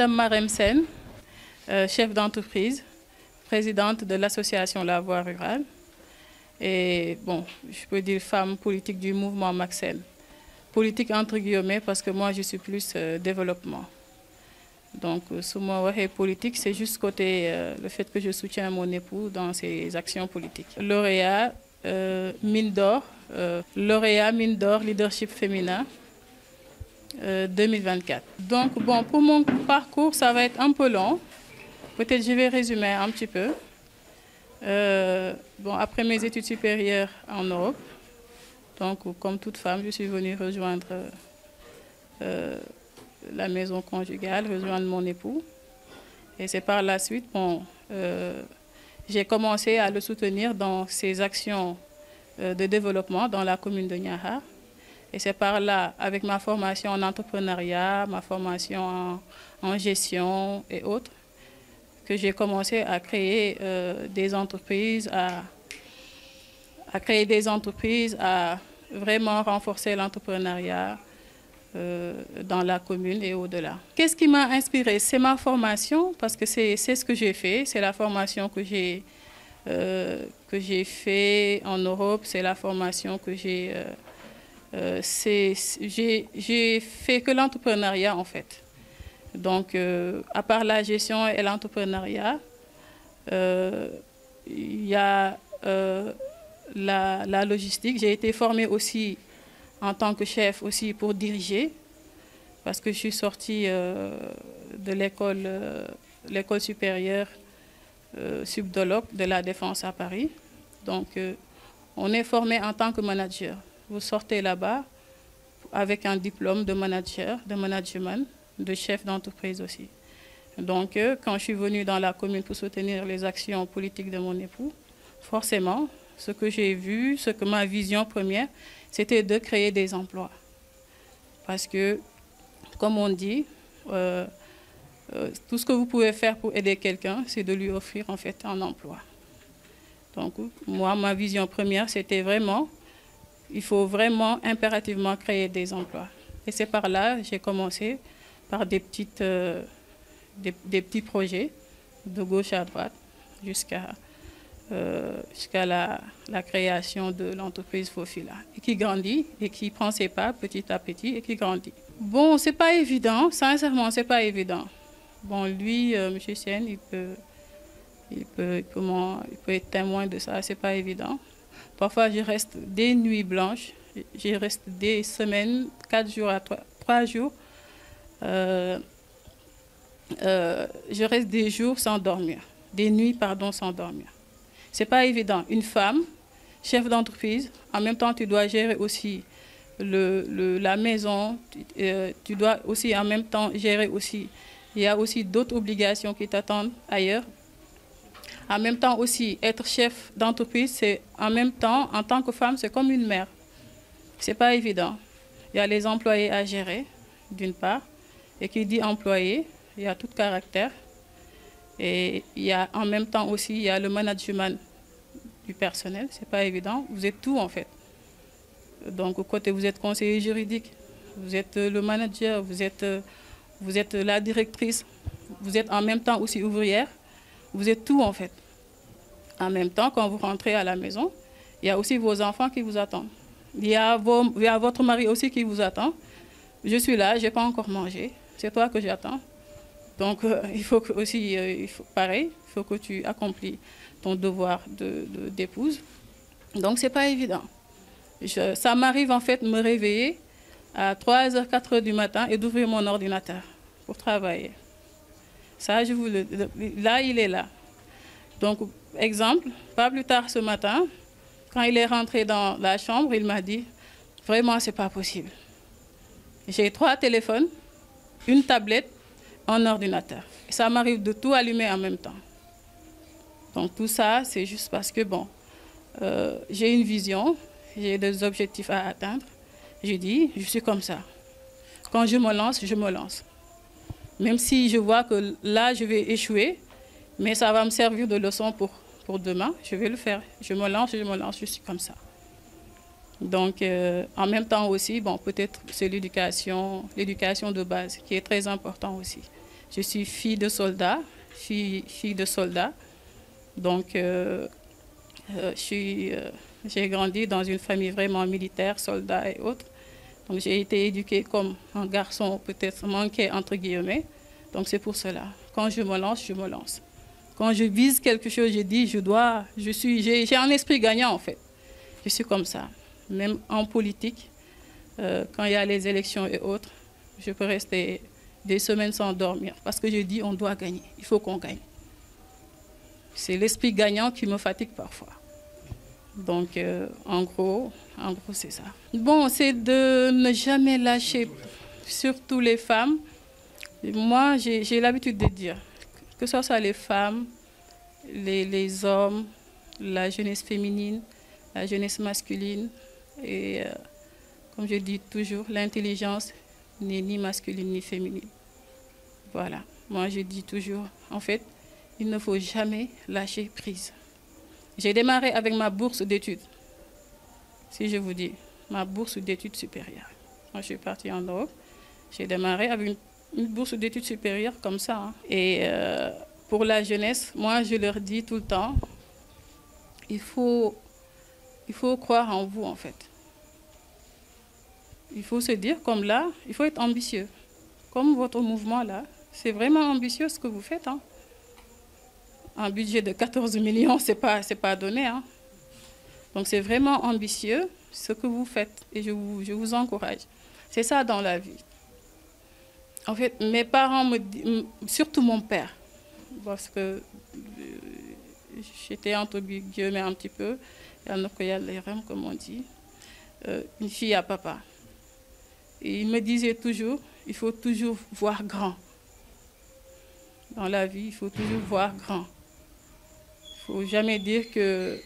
Madame Marem Sen, chef d'entreprise, présidente de l'association La Voix Rurale et, bon, je peux dire femme politique du mouvement Maxen. Politique entre guillemets parce que moi je suis plus développement. Donc, ce mot politique, c'est juste côté le fait que je soutiens mon époux dans ses actions politiques. Lauréat Mine d'Or, leadership féminin 2024. Donc, bon, pour mon parcours, ça va être un peu long. Peut-être je vais résumer un petit peu. Bon, après mes études supérieures en Europe, donc comme toute femme, je suis venue rejoindre la maison conjugale, rejoindre mon époux. Et c'est par la suite, bon, j'ai commencé à le soutenir dans ses actions de développement dans la commune de Niakhar. Et c'est par là, avec ma formation en entrepreneuriat, ma formation en gestion et autres, que j'ai commencé à créer des entreprises, à vraiment renforcer l'entrepreneuriat dans la commune et au-delà. Qu'est-ce qui m'a inspirée? C'est ma formation, parce que c'est ce que j'ai fait, c'est la formation que j'ai fait en Europe, c'est la formation que j'ai fait que l'entrepreneuriat en fait. Donc, à part la gestion et l'entrepreneuriat, il y a la logistique. J'ai été formée aussi en tant que chef aussi pour diriger, parce que je suis sortie de l'école supérieure Subdoloc de la Défense à Paris. Donc, on est formé en tant que manager. Vous sortez là-bas avec un diplôme de manager, de management, de chef d'entreprise aussi. Donc, quand je suis venue dans la commune pour soutenir les actions politiques de mon époux, forcément, ce que j'ai vu, ma vision première, c'était de créer des emplois. Parce que, comme on dit, tout ce que vous pouvez faire pour aider quelqu'un, c'est de lui offrir en fait un emploi. Donc, moi, ma vision première, c'était vraiment, il faut vraiment impérativement créer des emplois. Et c'est par là que j'ai commencé par des petits projets de gauche à droite jusqu'à la création de l'entreprise Fofila, et qui grandit et qui prend ses pas petit à petit et qui grandit. Bon, c'est pas évident, sincèrement, c'est pas évident. Bon, lui, M. Sen, il peut être témoin de ça, c'est pas évident. Parfois, je reste des nuits blanches, je reste des semaines, 4 jours à 3 jours. Je reste des jours sans dormir, des nuits, pardon, sans dormir. C'est pas évident. Une femme, chef d'entreprise, en même temps, tu dois gérer aussi la maison, tu dois aussi en même temps gérer aussi. Il y a aussi d'autres obligations qui t'attendent ailleurs. En même temps aussi, être chef d'entreprise, c'est en même temps, en tant que femme, c'est comme une mère. C'est pas évident. Il y a les employés à gérer, d'une part, et qui dit employé, il y a tout caractère. Et il y a en même temps aussi, il y a le management du personnel, c'est pas évident. Vous êtes tout en fait. Donc, au côté, vous êtes conseiller juridique, vous êtes le manager, vous êtes la directrice, vous êtes en même temps aussi ouvrière, vous êtes tout en fait. En même temps, quand vous rentrez à la maison, il y a aussi vos enfants qui vous attendent. Il y a votre mari aussi qui vous attend. Je suis là, je n'ai pas encore mangé, c'est toi que j'attends. Donc, il faut que aussi, pareil, il faut que tu accomplis ton devoir d'épouse. Donc, ce n'est pas évident. Ça m'arrive en fait de me réveiller à 3h, 4h du matin et d'ouvrir mon ordinateur pour travailler. Ça, là, il est là. Donc, exemple, pas plus tard ce matin, quand il est rentré dans la chambre, il m'a dit, vraiment, ce n'est pas possible. J'ai 3 téléphones, une tablette, un ordinateur. Et ça m'arrive de tout allumer en même temps. Donc tout ça, c'est juste parce que, bon, j'ai une vision, j'ai des objectifs à atteindre. Je dis, je suis comme ça. Quand je me lance, je me lance. Même si je vois que là, je vais échouer, mais ça va me servir de leçon pour demain, je vais le faire. Je me lance, je suis comme ça. Donc, en même temps aussi, bon, peut-être c'est l'éducation de base qui est très important aussi. Je suis fille de soldat, fille de soldat. Donc, j'ai grandi dans une famille vraiment militaire, soldats et autres. Donc, j'ai été éduquée comme un garçon peut-être manqué, entre guillemets. Donc, c'est pour cela. Quand je me lance, je me lance. Quand je vise quelque chose, je dis, j'ai un esprit gagnant en fait. Je suis comme ça. Même en politique, quand il y a les élections et autres, je peux rester des semaines sans dormir. Parce que je dis, on doit gagner. Il faut qu'on gagne. C'est l'esprit gagnant qui me fatigue parfois. Donc, en gros, c'est ça. Bon, c'est de ne jamais lâcher, surtout les femmes. Moi, j'ai l'habitude de dire, que ce soit les femmes, les hommes, la jeunesse féminine, la jeunesse masculine, et comme je dis toujours, l'intelligence n'est ni masculine ni féminine. Voilà, moi je dis toujours, en fait, il ne faut jamais lâcher prise. J'ai démarré avec ma bourse d'études, si je vous dis, ma bourse d'études supérieures. Moi je suis partie en Europe, j'ai démarré avec une bourse d'études supérieures comme ça. Hein. Et pour la jeunesse, moi je leur dis tout le temps, il faut croire en vous en fait. Il faut se dire, comme là, il faut être ambitieux. Comme votre mouvement là, c'est vraiment ambitieux ce que vous faites. Hein. Un budget de 14 millions, c'est pas donné. Hein. Donc c'est vraiment ambitieux ce que vous faites et je vous encourage. C'est ça dans la vie. En fait, mes parents me disent, surtout mon père, parce que j'étais entre guillemets un petit peu, comme on dit, une fille à papa. Et il me disait toujours, il faut toujours voir grand. Dans la vie, il faut toujours voir grand. Il ne faut jamais dire que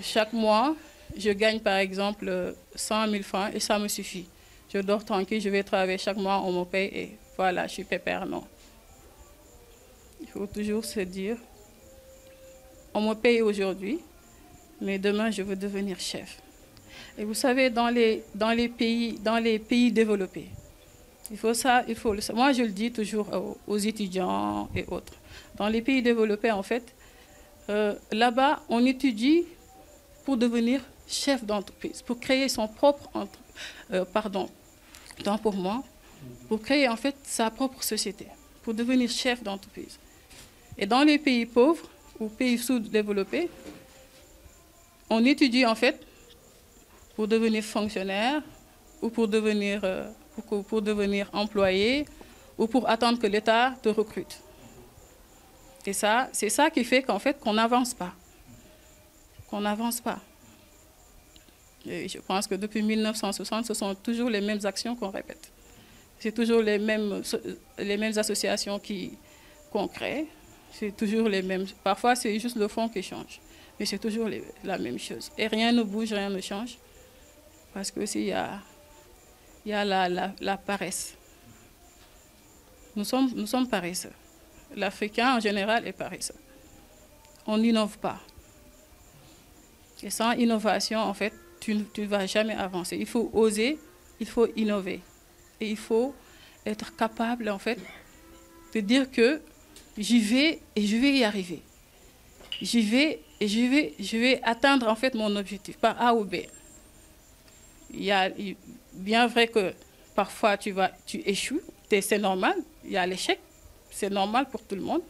chaque mois, je gagne par exemple 100 000 francs et ça me suffit. Je dors tranquille, je vais travailler chaque mois, on me paye et voilà, je suis pépère. Non. Il faut toujours se dire, on me paye aujourd'hui, mais demain je veux devenir chef. Et vous savez, dans les pays développés, moi je le dis toujours aux étudiants et autres. Dans les pays développés, en fait, là-bas, on étudie pour devenir chef d'entreprise, pour créer son propre pour créer en fait sa propre société, pour devenir chef d'entreprise. Et dans les pays pauvres ou pays sous-développés, on étudie en fait pour devenir fonctionnaire ou pour devenir employé ou pour attendre que l'État te recrute. Et ça, c'est ça qui fait qu'en fait qu'on n'avance pas. Qu'on n'avance pas. Et je pense que depuis 1960, ce sont toujours les mêmes actions qu'on répète. C'est toujours les mêmes associations qu'on crée. C'est toujours les mêmes. Parfois, c'est juste le fond qui change. Mais c'est toujours la même chose. Et rien ne bouge, rien ne change. Parce que s'il y a la paresse. Nous sommes paresseux. L'Africain, en général, est paresseux. On n'innove pas. Et sans innovation, en fait, tu ne vas jamais avancer. Il faut oser, il faut innover. Et il faut être capable, en fait, de dire que j'y vais et je vais y arriver. J'y vais et je vais atteindre, en fait, mon objectif, par A ou B. Il y a bien vrai que parfois tu échoues, c'est normal, il y a l'échec, c'est normal pour tout le monde.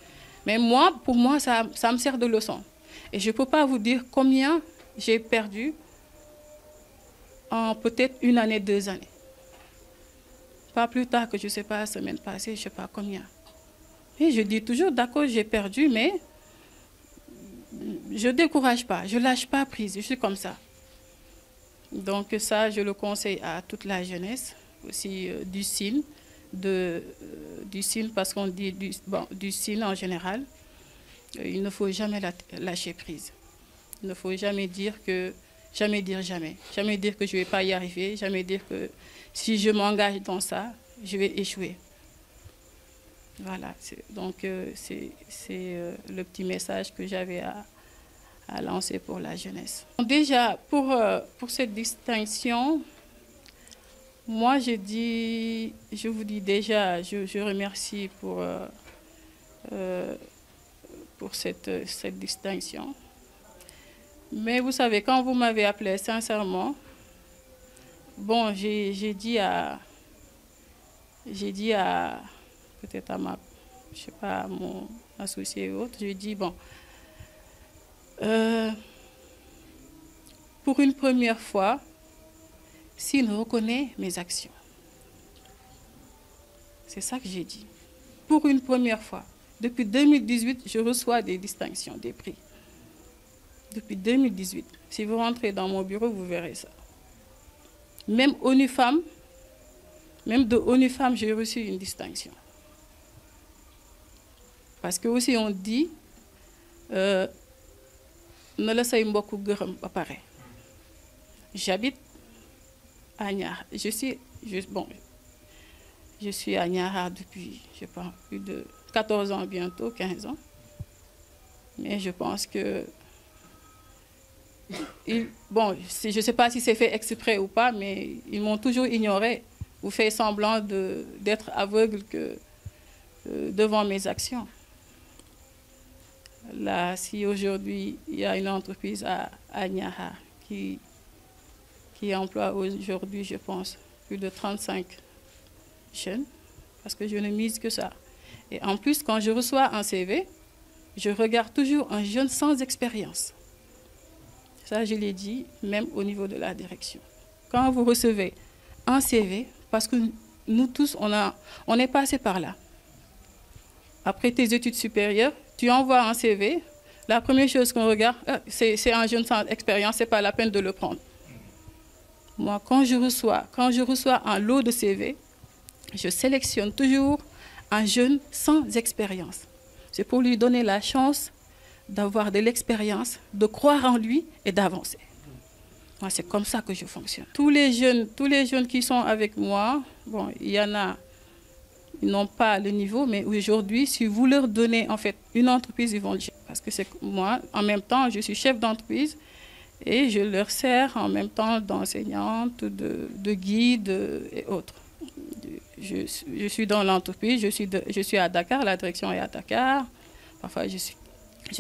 Mais pour moi, ça me sert de leçon. Et je ne peux pas vous dire combien j'ai perdu en peut-être 1 année, 2 années. Pas plus tard que je ne sais pas, la semaine passée, je ne sais pas combien. Et je dis toujours, d'accord, j'ai perdu, mais je ne décourage pas, je ne lâche pas prise, je suis comme ça. Donc ça, je le conseille à toute la jeunesse, aussi du SIN, parce qu'on dit du SIN en général. Il ne faut jamais lâcher prise. Il ne faut jamais dire jamais. Jamais dire que je ne vais pas y arriver, jamais dire que si je m'engage dans ça, je vais échouer. Voilà, donc c'est le petit message que j'avais à lancer pour la jeunesse. Déjà, pour cette distinction, Moi, je vous dis déjà, je remercie pour cette distinction. Mais vous savez, quand vous m'avez appelé, sincèrement, bon, j'ai dit à peut-être à je sais pas, à mon associé ou autre, j'ai dit, bon, pour une première fois, s'il reconnaît mes actions. C'est ça que j'ai dit. Pour une première fois. Depuis 2018, je reçois des distinctions, des prix. Depuis 2018. Si vous rentrez dans mon bureau, vous verrez ça. Même ONU Femmes, même de ONU Femmes, j'ai reçu une distinction. Parce que aussi on dit, ne la say mbokk gërëm ba pare. J'habite à Niakhar. Je suis à Niakhar depuis, je pense, plus de 14 ans bientôt, 15 ans. Mais je pense que... bon, je ne sais pas si c'est fait exprès ou pas, mais ils m'ont toujours ignoré ou fait semblant d'être aveugle devant mes actions. Là, si aujourd'hui, il y a une entreprise à Niakhar qui emploie aujourd'hui, je pense, plus de 35 jeunes, parce que je ne mise que ça. Et en plus, quand je reçois un CV, je regarde toujours un jeune sans expérience. Ça, je l'ai dit, même au niveau de la direction. Quand vous recevez un CV, parce que nous tous, on est passé par là. Après tes études supérieures, tu envoies un CV, la première chose qu'on regarde, c'est un jeune sans expérience, ce n'est pas la peine de le prendre. Moi, quand je reçois un lot de CV, je sélectionne toujours un jeune sans expérience. C'est pour lui donner la chance d'avoir de l'expérience, de croire en lui et d'avancer. Moi, c'est comme ça que je fonctionne. Tous les jeunes qui sont avec moi, bon, il y en a, ils n'ont pas le niveau, mais aujourd'hui, si vous leur donnez en fait une entreprise, ils vont le gérer. Parce que c'est moi, en même temps, je suis chef d'entreprise et je leur sers en même temps d'enseignante, de guide et autres. Je suis dans l'entreprise, je suis à Dakar, la direction est à Dakar. Parfois, je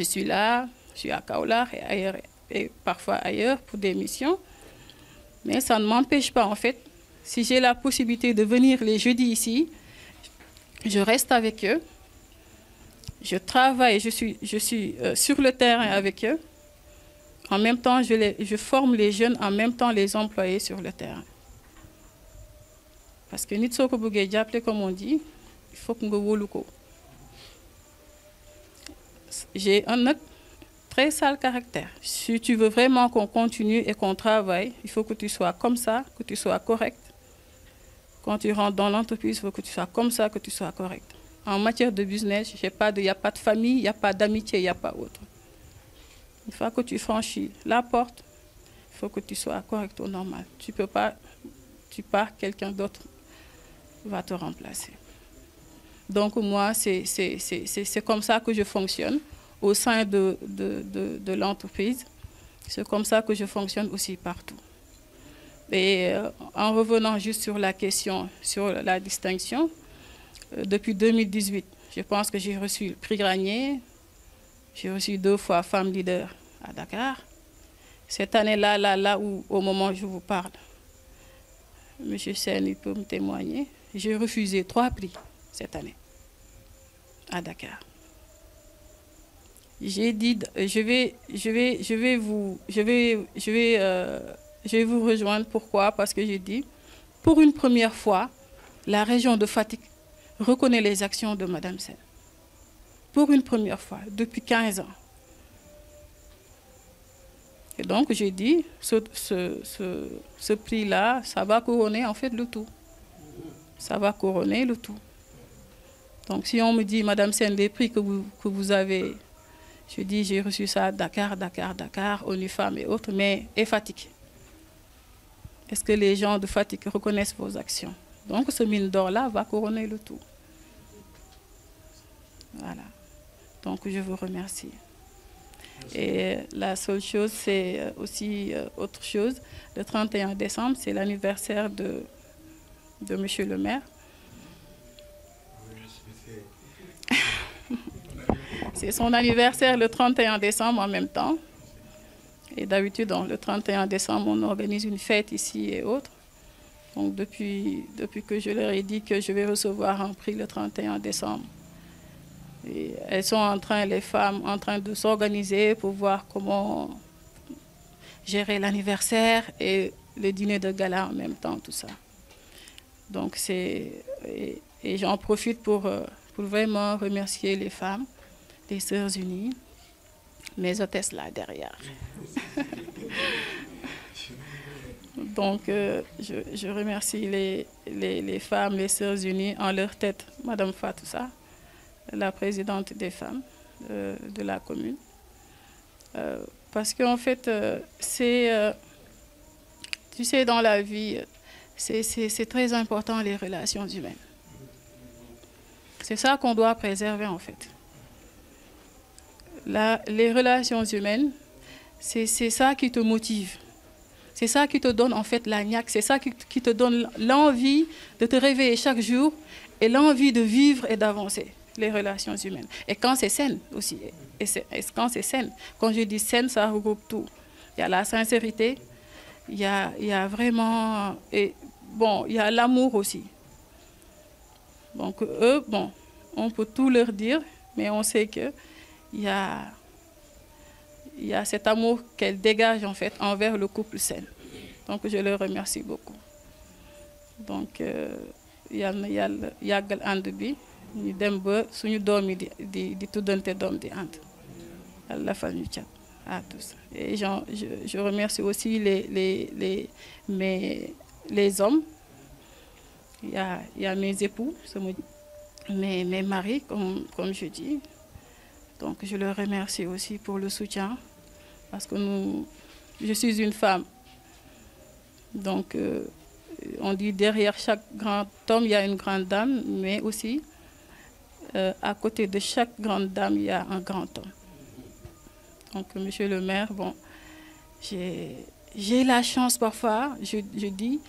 suis là, je suis à Kaolack et parfois ailleurs pour des missions. Mais ça ne m'empêche pas, en fait, si j'ai la possibilité de venir les jeudis ici, je reste avec eux, je travaille, je suis sur le terrain avec eux. En même temps, je forme les jeunes, en même temps les employés sur le terrain. Parce que Nitsoko Bougué, comme on dit, il faut que nous ko. J'ai un très sale caractère. Si tu veux vraiment qu'on continue et qu'on travaille, il faut que tu sois comme ça, que tu sois correct. Quand tu rentres dans l'entreprise, il faut que tu sois comme ça, que tu sois correct. En matière de business, il n'y a pas de famille, il n'y a pas d'amitié, il n'y a pas autre. Une fois que tu franchis la porte, il faut que tu sois correct au normal. Tu peux pas, tu pars, quelqu'un d'autre va te remplacer. Donc moi, c'est comme ça que je fonctionne au sein de l'entreprise. C'est comme ça que je fonctionne aussi partout. Et en revenant juste sur la question, sur la distinction, depuis 2018, je pense que j'ai reçu le prix Granier. J'ai reçu 2 fois femme leader à Dakar. Cette année-là, là où au moment où je vous parle, M. Sen, il peut me témoigner, j'ai refusé 3 prix cette année à Dakar. J'ai dit, je vais vous rejoindre. Pourquoi? Parce que j'ai dit, pour une première fois, la région de Fatick reconnaît les actions de Mme Sen. Pour une première fois, depuis 15 ans. Et donc, j'ai dit, ce prix-là, ça va couronner en fait le tout. Ça va couronner le tout. Donc, si on me dit, Madame Sen, les prix que vous avez, je dis, j'ai reçu ça à Dakar, ONU Femmes et autres, mais et Fatick. Est-ce que les gens de Fatick reconnaissent vos actions? Donc, ce mine d'or-là va couronner le tout. Voilà. Donc, je vous remercie. Et la seule chose, c'est aussi autre chose. Le 31 décembre, c'est l'anniversaire de de Monsieur le maire. C'est son anniversaire le 31 décembre en même temps. Et d'habitude, le 31 décembre, on organise une fête ici et autres. Donc depuis que je leur ai dit que je vais recevoir un prix le 31 décembre, et elles sont les femmes, en train de s'organiser pour voir comment gérer l'anniversaire et le dîner de gala en même temps, tout ça. Donc et j'en profite pour vraiment remercier les femmes des Sœurs Unies, mes hôtesses là derrière. Donc, je remercie les femmes, les Sœurs Unies, en leur tête, Madame Fatoussa, la présidente des femmes de la commune. Parce qu'en fait, tu sais, dans la vie, c'est très important les relations humaines. C'est ça qu'on doit préserver, en fait. Les relations humaines, c'est ça qui te motive. C'est ça qui te donne en fait la niaque, c'est ça qui te donne l'envie de te réveiller chaque jour et l'envie de vivre et d'avancer, les relations humaines. Et quand c'est saine aussi, quand c'est saine, quand je dis saine, ça regroupe tout. Il y a la sincérité, il y a vraiment, il y a l'amour aussi. Donc eux, on peut tout leur dire, mais on sait que il y a cet amour qu'elle dégage en fait envers le couple sain. Donc je le remercie beaucoup. Donc yàggal ànd bi ñu dem ba suñu doom yi di tuddante doom di ànd. Yàlla fal ñu cat à tous. Et je remercie aussi les hommes. Il y a mes époux, mes maris, comme je dis. Donc je leur remercie aussi pour le soutien, parce que je suis une femme. Donc on dit derrière chaque grand homme, il y a une grande dame, mais aussi à côté de chaque grande dame, il y a un grand homme. Donc Monsieur le maire, j'ai la chance parfois, je dis,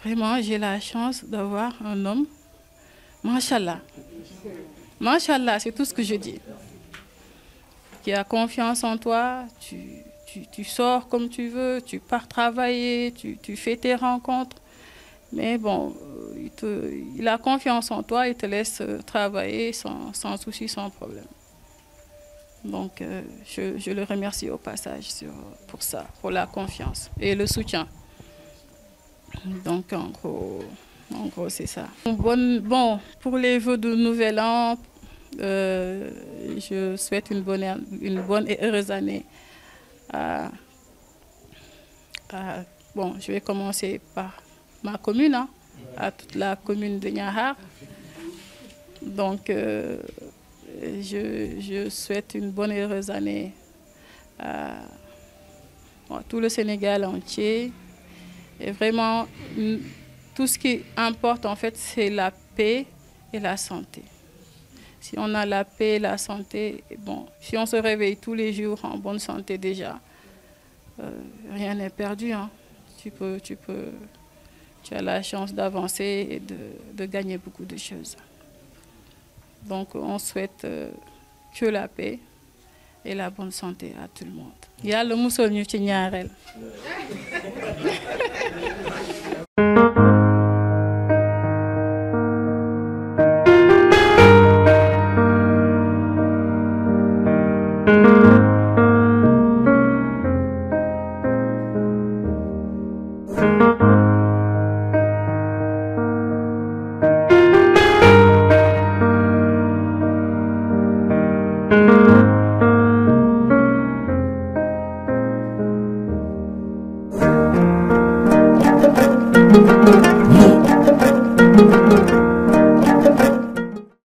vraiment j'ai la chance d'avoir un homme, Machallah. Machallah, c'est tout ce que je dis. Qui a confiance en toi, tu sors comme tu veux, tu pars travailler, tu fais tes rencontres. Mais il a confiance en toi, il te laisse travailler sans souci, sans problème. Donc, je le remercie au passage pour ça, pour la confiance et le soutien. Donc, en gros c'est ça. Bon, pour les vœux de Nouvel An, je souhaite une bonne et heureuse année. Je vais commencer par ma commune, à toute la commune de Niakhar. Donc, je souhaite une bonne et heureuse année à tout le Sénégal entier. Et vraiment, tout ce qui importe, en fait, c'est la paix et la santé. Si on a la paix et la santé, si on se réveille tous les jours en bonne santé déjà, rien n'est perdu. Hein. Tu as la chance d'avancer et de gagner beaucoup de choses. Donc on souhaite que la paix et la bonne santé à tout le monde. Yàlla musal ñu ci ñaareel.